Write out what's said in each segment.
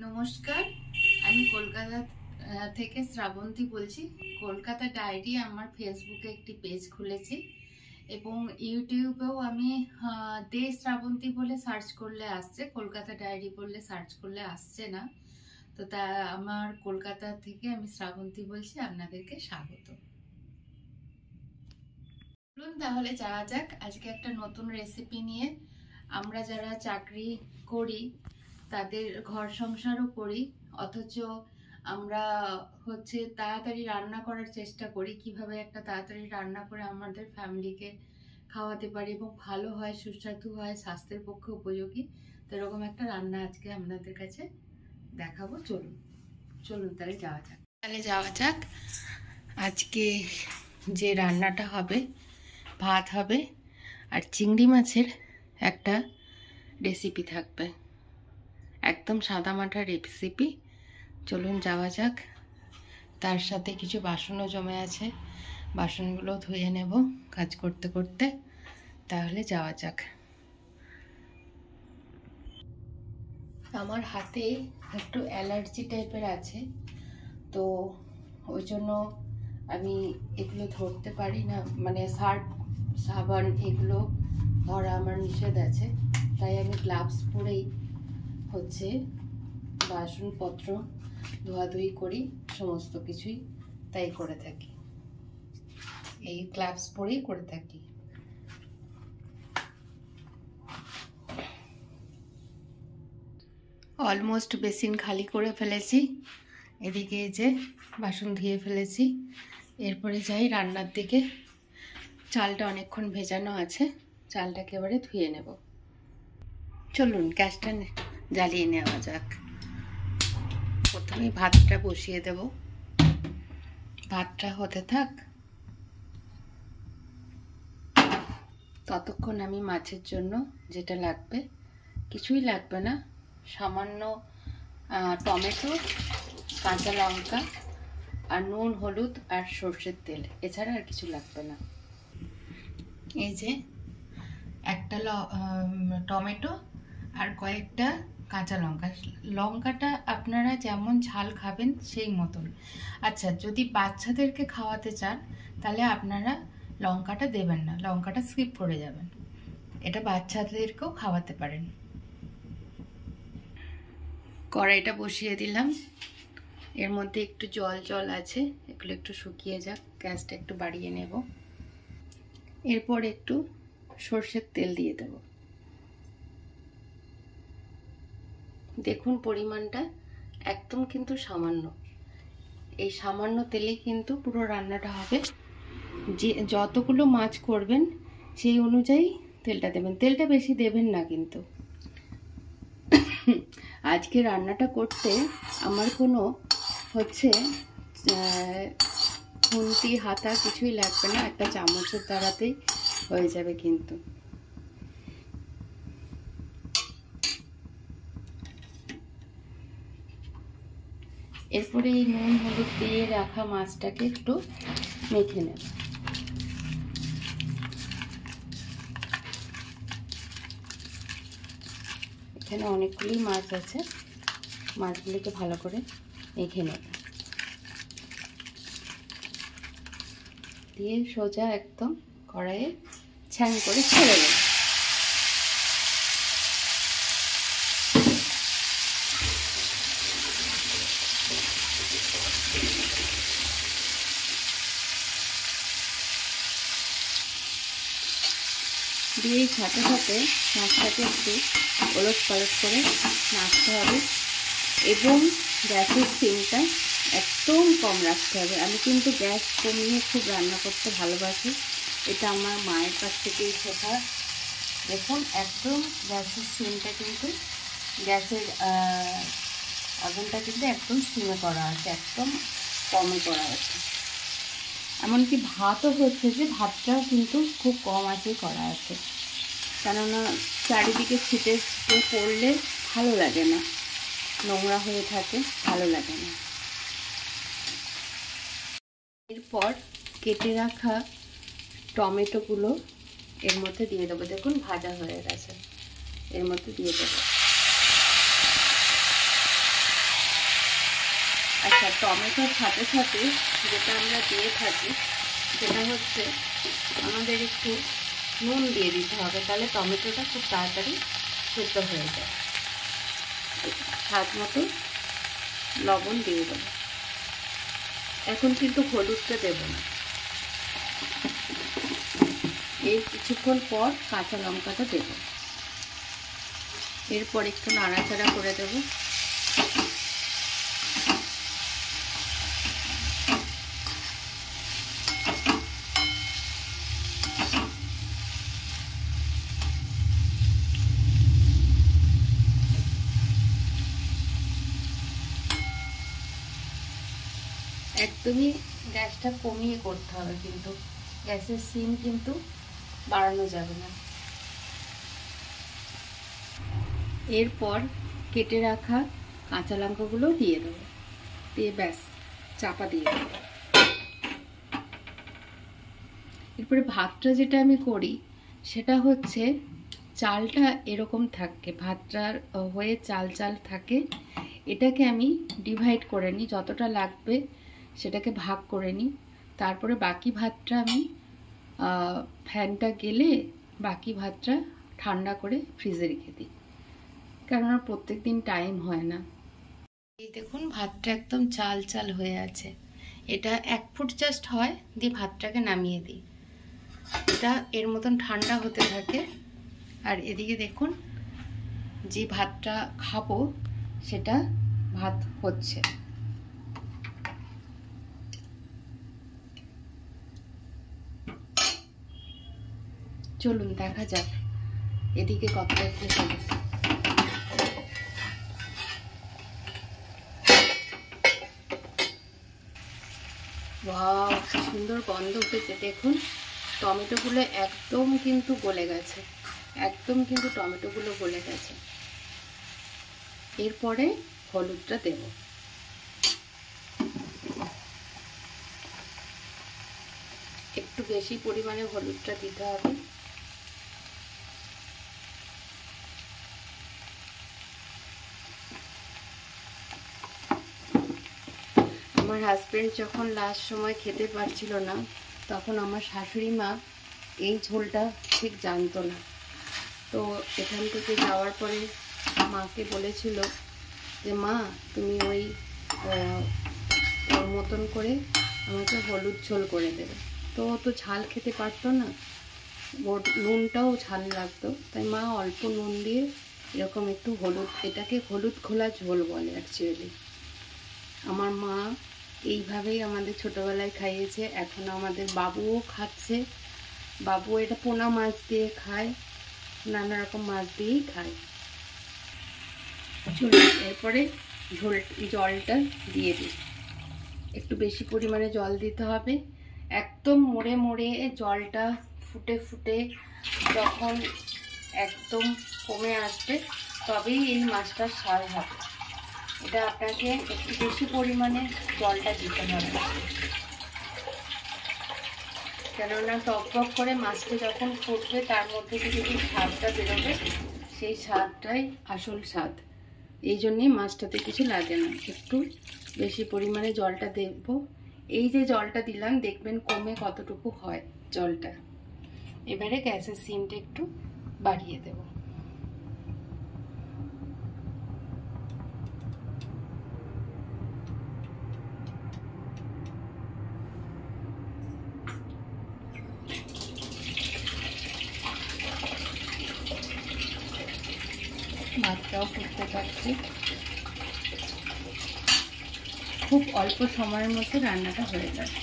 নমস্কার, আমি কলকাতা থেকে শ্রাবন্তী বলছি। কলকাতা ডায়েরি আমার ফেসবুকে একটি পেজ খুলেছি এবং ইউটিউবেও আমি দে শ্রাবন্তী বলে সার্চ করলে আসছে, কলকাতা ডায়েরি বললে সার্চ করলে আসছে না। তো তা আমার কলকাতা থেকে আমি শ্রাবন্তী বলছি, আপনাদেরকে স্বাগত। চলুন তাহলে যাওয়া যাক আজকে একটা নতুন রেসিপি নিয়ে। আমরা যারা চাকরি করি, তাদের ঘর সংসারও করি, অথচ আমরা তাড়াতাড়ি রান্না করার চেষ্টা করি, কিভাবে একটা তাড়াতাড়ি রান্না করে আমাদের ফ্যামিলিকে খাওয়াতে পারি এবং ভালো হয়, সুস্বাদু হয়, স্বাস্থ্যের পক্ষে উপযোগী। তো এরকম একটা রান্না আজকে আপনাদের কাছে দেখাবো। চলুন তাহলে যাওয়া যাক। আজকে যে রান্নাটা হবে, ভাত হবে আর চিংড়ি মাছের একটা রেসিপি থাকবে, একদম সাদামাটা রেসিপি। চলুন যাওয়া যাক। তার সাথে কিছু বাসনও জমে আছে, বাসনগুলো ধুয়ে নেব কাজ করতে করতে। তাহলে যাওয়া যাক। আমার হাতে একটু অ্যালার্জি টাইপের আছে, তো ওই জন্য আমি এগুলো ধরতে পারি না, মানে সার্ফ সাবান এগুলো ধরা আমার নিষেধ আছে। তাই আমি গ্লাভস পরেই বাসনপত্র ধোয়াধুয়ি করি, সমস্ত কিছুই তাই করে থাকি, এই গ্লাভস পরেই করে থাকি। অলমোস্ট বেসিন খালি করে ফেলেছি, এদিকে যে বাসন ধুয়ে ফেলেছি। এরপরে যাই রান্নার দিকে। চালটা অনেকক্ষণ ভেজানো আছে, চালটাকে এবারে ধুয়ে নেব। চলুন গ্যাসটা জ্বালিয়ে নেওয়া যাক। প্রথমে ভাতটা বসিয়ে দেব, ভাতটা হতে থাক। ততক্ষণ আমি মাছের জন্য যেটা লাগবে, কিছুই লাগবে না, সামান্য টমেটো, কাঁচা লঙ্কা আর নুন, হলুদ আর সর্ষের তেল, এছাড়া আর কিছু লাগবে না। এই যে একটা টমেটো আর কয়েকটা কাঁচা লঙ্কা। লঙ্কাটা আপনারা যেমন ঝাল খাবেন সেই মতন। আচ্ছা, যদি বাচ্চাদেরকে খাওয়াতে চান তাহলে আপনারা লঙ্কাটা দেবেন না, লঙ্কাটা স্কিপ করে যাবেন। এটা বাচ্চাদেরকেও খাওয়াতে পারেন। কড়াইটা বসিয়ে দিলাম, এর মধ্যে একটু জল আছে, এগুলো একটু শুকিয়ে যাক। গ্যাসটা একটু বাড়িয়ে নেব। এরপর একটু সর্ষের তেল দিয়ে দেব। দেখুন পরিমাণটা একদম কিন্তু সামান্য, এই সামান্য তেলে কিন্তু পুরো রান্নাটা হবে। যে যতগুলো মাছ করবেন সেই অনুযায়ী তেলটা দেবেন, তেলটা বেশি দেবেন না কিন্তু। আজকে রান্নাটা করতে আমার কোনো খুন্তি হাতা কিছুই লাগবে না, একটা চামচের দ্বারাতেই হয়ে যাবে কিন্তু। এরপরে এই নুন হলুদ দিয়ে রাখা মাছটাকে একটু মেখে নেব। এখানে অনেকগুলি মাছ আছে, মাছগুলিকে ভালো করে মেখে নেব। দিয়ে সোজা একদম কড়াইয়ে ছ্যাং করে ছেড়ে দেব। দিয়ে সাথে সাথে মাছটাকে একটু ওলট পালট করে নাড়তে হবে এবং গ্যাসের ফ্লেমটা একদম কম রাখতে হবে। আমি কিন্তু গ্যাস কমিয়ে খুব রান্না করতে ভালোবাসি, এটা আমার মায়ের কাছ থেকেই শেখা। দেখুন একদম গ্যাসের ফ্লেমটা কিন্তু, গ্যাসের আগুনটা কিন্তু একদম সিমে করা আছে, একদম কমে করা আছে। এমনকি ভাতও যে ভাতটাও কিন্তু খুব কম আঁচে করা আছে, কেননা চারিদিকে ছিটে পড়লে ভালো লাগে না, নোংরা হয়ে থাকে, ভালো লাগে না। এরপর কেটে রাখা টমেটোগুলো এর মধ্যে দিয়ে দেবো। দেখুন ভাজা হয়ে গেছে, এর মধ্যে দিয়ে দেবো। টমেটোর সাথে সাথে যেটা আমরা দিয়ে থাকি সেটা হচ্ছে আমাদের একটু নুন দিয়ে দিতে হবে, তাহলে টমেটোটা খুব তাড়াতাড়ি সেদ্ধ হয়ে যায়। স্বাদ মতো লবণ দিয়ে দেবো। এখন কিন্তু হলুদটা দেব না, এর কিছুক্ষণ পর কাঁচা লঙ্কাটা দেব। এরপর একটু নাড়াচাড়া করে দেব। একদমই গ্যাসটা কমিয়ে করতে হবে, কিন্তু গ্যাসের সিম কিন্তু বাড়ানো যাবে না। এরপর কেটে রাখা কাঁচা লঙ্কাগুলো দিয়ে দেবো, দিয়ে ব্যাস চাপা দিয়ে দেবো। এরপরে ভাতটা যেটা আমি করি সেটা হচ্ছে চালটা এরকম থাকে, ভাতটার হয়ে চাল চাল থাকে। এটাকে আমি ডিভাইড করে নিই, যতটা লাগবে সেটাকে ভাগ করে নিই। তারপরে বাকি ভাতটা আমি ফ্যানটা গেলে বাকি ভাতটা ঠান্ডা করে ফ্রিজে রেখে দিই, কেননা প্রত্যেক দিন টাইম হয় না। এই দেখুন ভাতটা একদম চাল চাল হয়ে আছে। এটা 1 ফুট জাস্ট হয়, দিয়ে ভাতটাকে নামিয়ে দিই। এটা এর মতন ঠান্ডা হতে থাকে। আর এদিকে দেখুন যে ভাতটা খাবো সেটা ভাত হচ্ছে। চলুন দেখা যাক এদিকে কতটা একটু হবে। ওয়াও, সুন্দর গন্ধ উঠেছে। দেখুন টমেটোগুলো একদম কিন্তু গলে গেছে, একদম কিন্তু টমেটোগুলো গলে গেছে। এরপরে হলুদটা দেব। একটু বেশি পরিমাণে হলুদটা দিতে হবে। আমার হাজবেন্ড যখন লাস্ট সময় খেতে পারছিল না, তখন আমার শাশুড়ি মা এই ঝোলটা ঠিক জানতো না। তো এখান থেকে যাওয়ার পরে মাকে বলেছিল যে মা তুমি ওই ওর মতন করে আমাকে হলুদ ঝোল করে দেবে। তো তো ঝাল খেতে পারতো না, ওর নুনটাও ঝাল লাগতো, তাই মা অল্প নুন দিয়ে এরকম একটু হলুদ, এটাকে হলুদ খোলা ঝোল বলে অ্যাকচুয়ালি। আমার মা এইভাবেই আমাদের ছোটোবেলায় খাইয়েছে, এখন আমাদের বাবুও খাচ্ছে। বাবু এটা পোনা মাছ দিয়ে খায়, নানা রকম মাছ দিয়েই খায়। চলুন এরপরে জলটা দিয়ে দিই। একটু বেশি পরিমাণে জল দিতে হবে। একদম মরে মরে জলটা ফুটে ফুটে যখন একদম কমে আসবে তবেই এই মাছটার স্বাদ হবে। এটা আপনাকে একটু বেশি পরিমাণে জলটা দিতে হবে, কেননা টকবক করে মাছটা যখন ফুটবে তার মধ্যে থেকে যে স্বাদটা বেরোবে সেই স্বাদটাই আসল স্বাদ। এই জন্যে মাছটাতে কিছু লাগে না, একটু বেশি পরিমাণে জলটা দেব। এই যে জলটা দিলাম দেখবেন কমে কতটুকু হয় জলটা। এবারে গ্যাসের সিমটা একটু বাড়িয়ে দেব। ভাতটাও ফুটতে থাকছে। খুব অল্প সময়ের মধ্যে রান্নাটা হয়ে যাবে।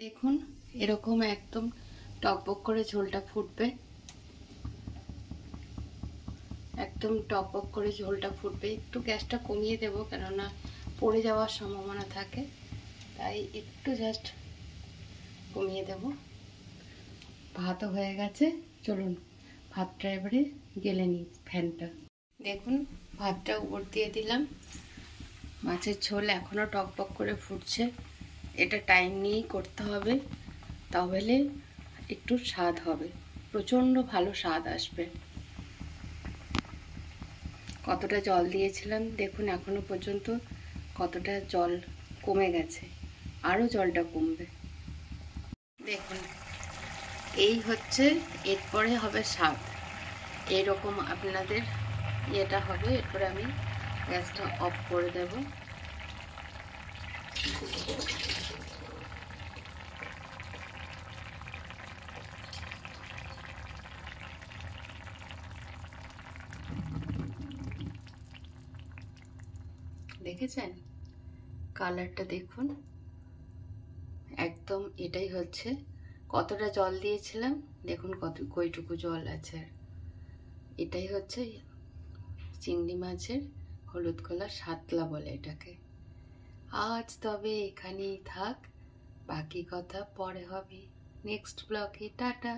দেখুন এরকম একদম টকবক করে ঝোলটা ফুটবে, একদম টকবক করে ঝোলটা ফুটবে। একটু গ্যাসটা কমিয়ে দেব, কেননা পড়ে যাওয়ার সম্ভাবনা থাকে, তাই একটু জাস্ট কমিয়ে দেব। ভাতও হয়ে গেছে, চলুন ভাতটা এবারে গেলে নিই ফ্যানটা। দেখুন ভাতটা উপর দিয়ে দিলাম। মাছের ঝোল এখনও টকবক করে ফুটছে। এটা টাইম নিয়েই করতে হবে, তাহলে একটু স্বাদ হবে, প্রচণ্ড ভালো স্বাদ আসবে। কতটা জল দিয়েছিলাম দেখুন এখনো পর্যন্ত কতটা জল কমে গেছে, আরও জলটা কমবে। দেখুন এই হচ্ছে, এরপরে হবে স্বাদ। এরকম আপনাদের ইয়েটা হবে। এরপরে আমি গ্যাসটা অফ করে দেব। দেখেছেন কালারটা? দেখুন একদম এটাই হচ্ছে। কতটা জল দিয়েছিলাম দেখুন, কইটুকু জল আছে। এটাই হচ্ছে চিংড়ি মাছের হলুদ কলা সাতলা বলে এটাকে। আজ তবে এখানেই থাক, বাকি কথা পরে হবে নেক্সট ব্লগে। টাটা।